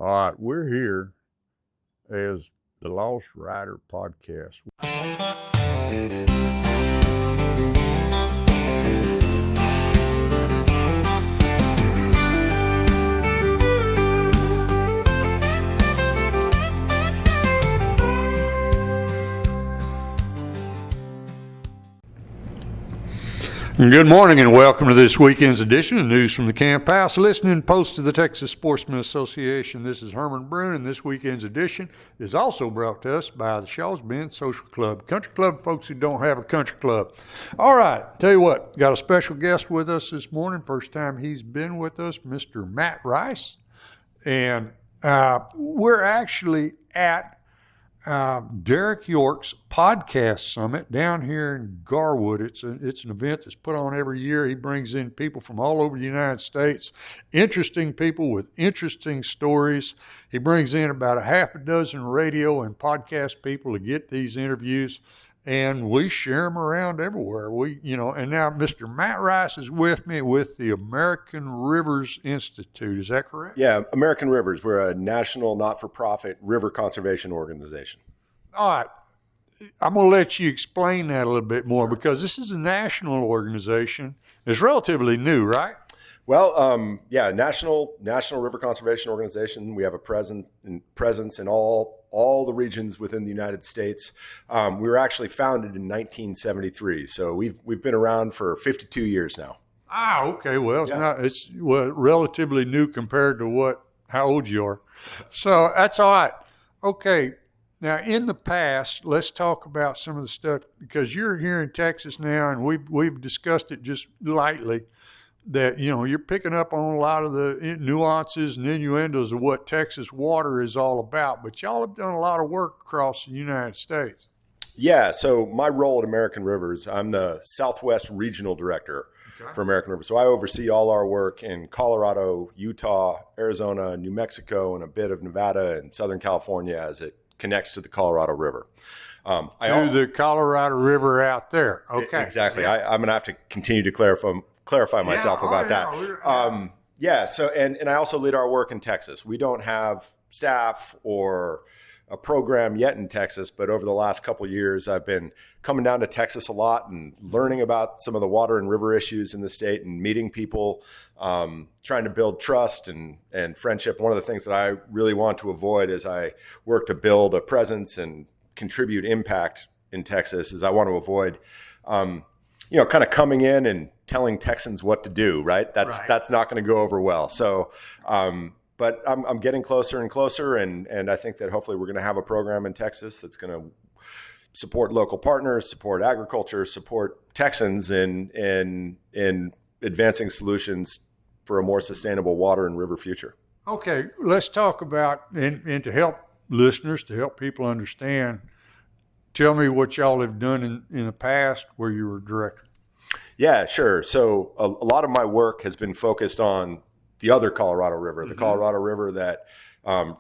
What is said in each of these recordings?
All right, we're here as the Lost Rider Podcast. Good morning and welcome to this weekend's edition of News from the Camp House, listening post to the Texas Sportsman Association. This is Herman Brune, and this weekend's edition is also brought to us by the Shaw's Bend Social Club, country club folks who don't have a country club. All right, tell you what, got a special guest with us this morning. First time he's been with us, Mr. Matt Rice, and we're actually at Derek York's podcast summit down here in Garwood. It's an event that's put on every year. He brings in people from all over the United States, interesting people with interesting stories. He brings in about a half a dozen radio and podcast people to get these interviews, and we share them around everywhere. And now Mr. Matt Rice is with me with the American Rivers Institute. Is that correct? Yeah, American Rivers. We're a national not-for-profit river conservation organization. All right. I'm going to let you explain that a little bit more because this is a national organization. It's relatively new, right? Well, National River Conservation Organization. We have a presence in all the regions within the United States. We were actually founded in 1973, so we've been around for 52 years now. Ah, okay. Well, it's relatively new compared to how old you are. So that's all right. Okay. Now, in the past, let's talk about some of the stuff because you're here in Texas now, and we've discussed it just lightly. That, you're picking up on a lot of the nuances and innuendos of what Texas water is all about, but y'all have done a lot of work across the United States. Yeah, so my role at American Rivers, I'm the Southwest Regional Director for American Rivers. So I oversee all our work in Colorado, Utah, Arizona, New Mexico, and a bit of Nevada and Southern California as it connects to the Colorado River. The Colorado River out there. Okay. Exactly. Yeah. I'm going to have to continue to clarify myself about that. So I also lead our work in Texas. We don't have staff or a program yet in Texas, but over the last couple of years, I've been coming down to Texas a lot and learning about some of the water and river issues in the state and meeting people, trying to build trust and friendship. One of the things that I really want to avoid as I work to build a presence and contribute impact in Texas is I want to avoid, kind of coming in and telling Texans what to do, right? That's not going to go over well. So, but I'm getting closer and closer, and I think that hopefully we're going to have a program in Texas that's going to support local partners, support agriculture, support Texans in advancing solutions for a more sustainable water and river future. Okay, let's talk about, and to help listeners, to help people understand, tell me what y'all have done in the past where you were director. Yeah, sure. So a lot of my work has been focused on the other Colorado River, the Colorado River that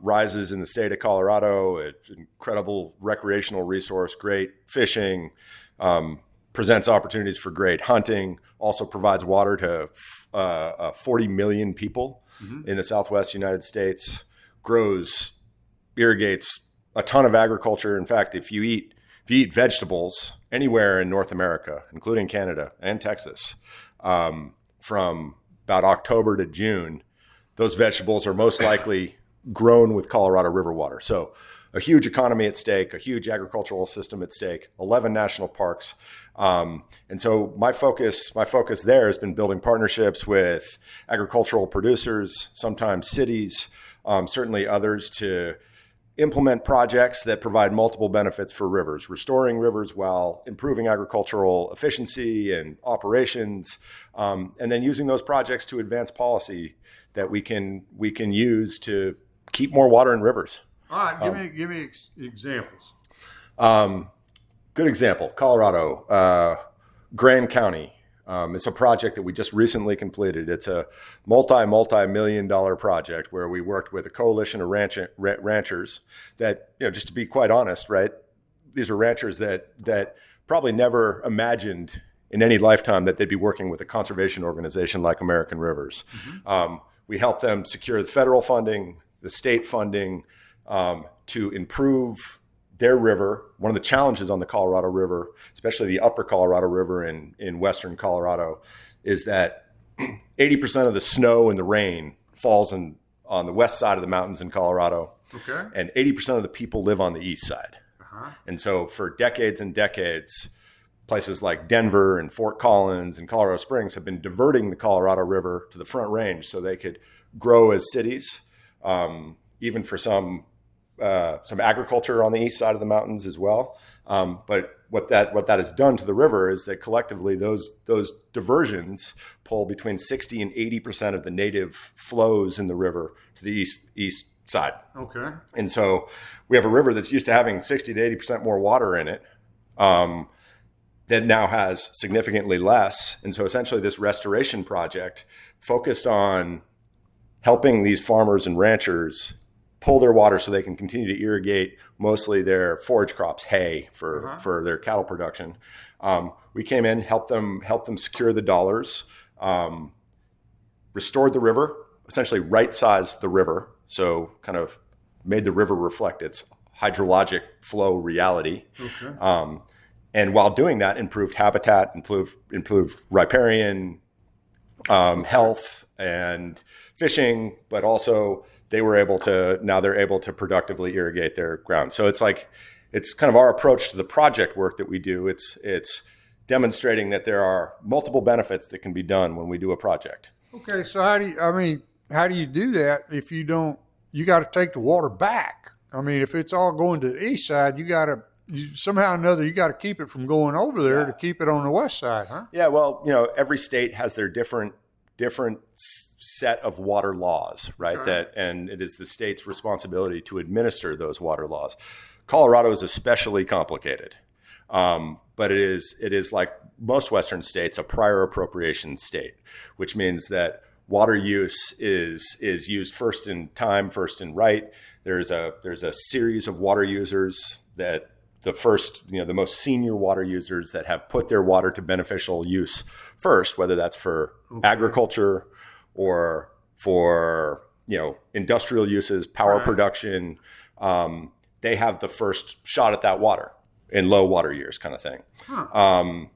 rises in the state of Colorado. It's an incredible recreational resource, great fishing, presents opportunities for great hunting, also provides water to 40 million people in the Southwest United States, irrigates a ton of agriculture. In fact, if you eat vegetables anywhere in North America, including Canada and Texas, from about October to June, those vegetables are most likely grown with Colorado River water. So a huge economy at stake, a huge agricultural system at stake, 11 national parks. And so my focus there has been building partnerships with agricultural producers, sometimes cities, certainly others, to implement projects that provide multiple benefits for rivers, restoring rivers while improving agricultural efficiency and operations, and then using those projects to advance policy that we can use to keep more water in rivers. All right, give me examples. Good example, Colorado, Grand County. It's a project that we just recently completed. It's a multi-million-dollar project where we worked with a coalition of ranchers that, just to be quite honest, right, these are ranchers that probably never imagined in any lifetime that they'd be working with a conservation organization like American Rivers. We helped them secure the federal funding, the state funding to improve their river. One of the challenges on the Colorado River, especially the upper Colorado River in western Colorado, is that 80% of the snow and the rain falls on the west side of the mountains in Colorado. Okay. And 80% of the people live on the east side. Uh-huh. And so for decades and decades, places like Denver and Fort Collins and Colorado Springs have been diverting the Colorado River to the Front Range so they could grow as cities, even for some agriculture on the east side of the mountains as well. But what that has done to the river is that collectively those diversions pull between 60 and 80% of the native flows in the river to the east side. Okay. And so we have a river that's used to having 60 to 80% more water in it, that now has significantly less. And so essentially this restoration project focused on helping these farmers and ranchers pull their water so they can continue to irrigate mostly their forage crops, hay for their cattle production. We came in, helped them secure the dollars, restored the river, essentially right-sized the river, so kind of made the river reflect its hydrologic flow reality. Okay. And while doing that, improved habitat, improved riparian health and fishing, but also they're able to productively irrigate their ground. So it's kind of our approach to the project work that we do. It's demonstrating that there are multiple benefits that can be done when we do a project. Okay, so how do you do that if you got to take the water back? I mean, if it's all going to the east side, somehow or another, you got to keep it from going over there to keep it on the west side, huh? Yeah, well, every state has their different set of water laws, right? Okay. And it is the state's responsibility to administer those water laws. Colorado is especially complicated, but it is like most Western states, a prior appropriation state, which means that water use is used first in time, first in right. There's a series of water users that the most senior water users that have put their water to beneficial use first, whether that's for agriculture or for, industrial uses, power production. They have the first shot at that water in low water years kind of thing. Huh.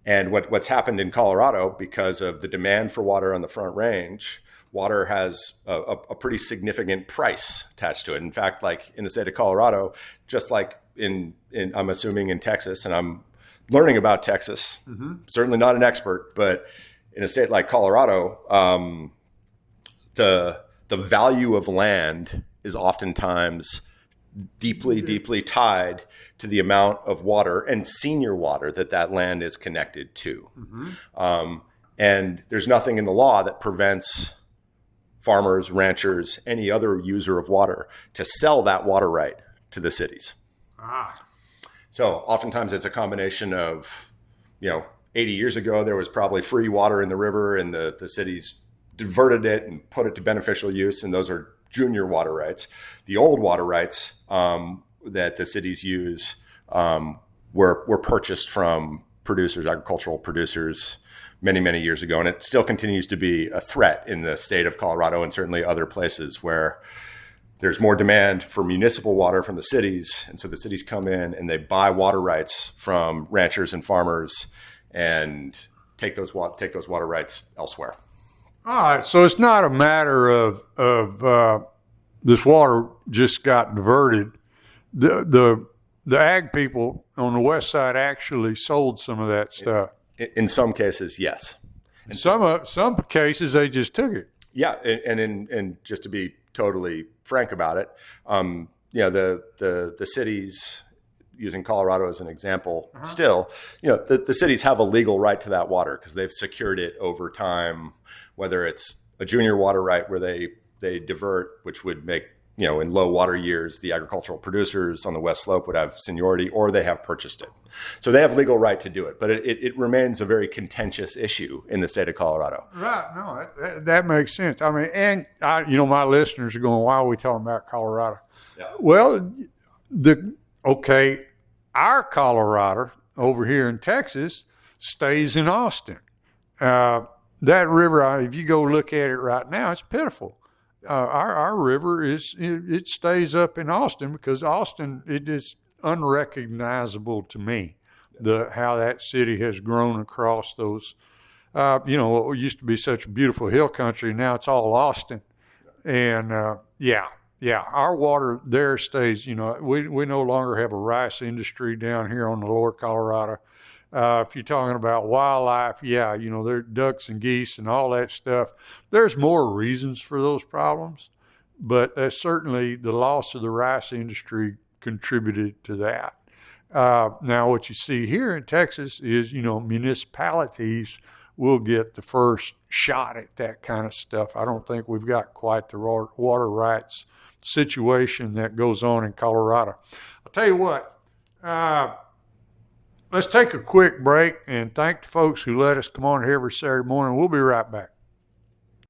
And what's happened in Colorado, because of the demand for water on the Front Range, water has a pretty significant price attached to it. In fact, like in the state of Colorado, just like in I'm assuming in Texas, and I'm learning about Texas, certainly not an expert, but in a state like Colorado, the value of land is oftentimes deeply tied to the amount of water and senior water that land is connected to. And there's nothing in the law that prevents farmers, ranchers, any other user of water to sell that water right to the cities. So oftentimes it's a combination of, 80 years ago, there was probably free water in the river and the cities diverted it and put it to beneficial use. And those are junior water rights. The old water rights that the cities use were purchased from agricultural producers many years ago. And it still continues to be a threat in the state of Colorado and certainly other places where there's more demand for municipal water from the cities. And so the cities come in and they buy water rights from ranchers and farmers and take those water rights elsewhere. All right. So it's not a matter of this water just got diverted. The ag people on the west side actually sold some of that stuff. In some cases, yes. In some cases, they just took it. Yeah, and just to be totally frank about it, the cities, using Colorado as an example, still, the cities have a legal right to that water because they've secured it over time, whether it's a junior water right where they divert, which would make, in low water years, the agricultural producers on the west slope would have seniority, or they have purchased it. So they have legal right to do it, but it remains a very contentious issue in the state of Colorado. Right. No, that makes sense. I mean, and my listeners are going, why are we talking about Colorado? Yeah. Well, our Colorado over here in Texas stays in Austin. That river, if you go look at it right now, it's pitiful. our river it stays up in Austin because Austin, it is unrecognizable to me how that city has grown across those. What used to be such a beautiful hill country, now it's all Austin, and our water there stays. We no longer have a rice industry down here on the lower Colorado. If you're talking about wildlife, there's ducks and geese and all that stuff. There's more reasons for those problems, but certainly the loss of the rice industry contributed to that. Now, what you see here in Texas is, municipalities will get the first shot at that kind of stuff. I don't think we've got quite the water rights situation that goes on in Colorado. I'll tell you what, let's take a quick break and thank the folks who let us come on here every Saturday morning. We'll be right back.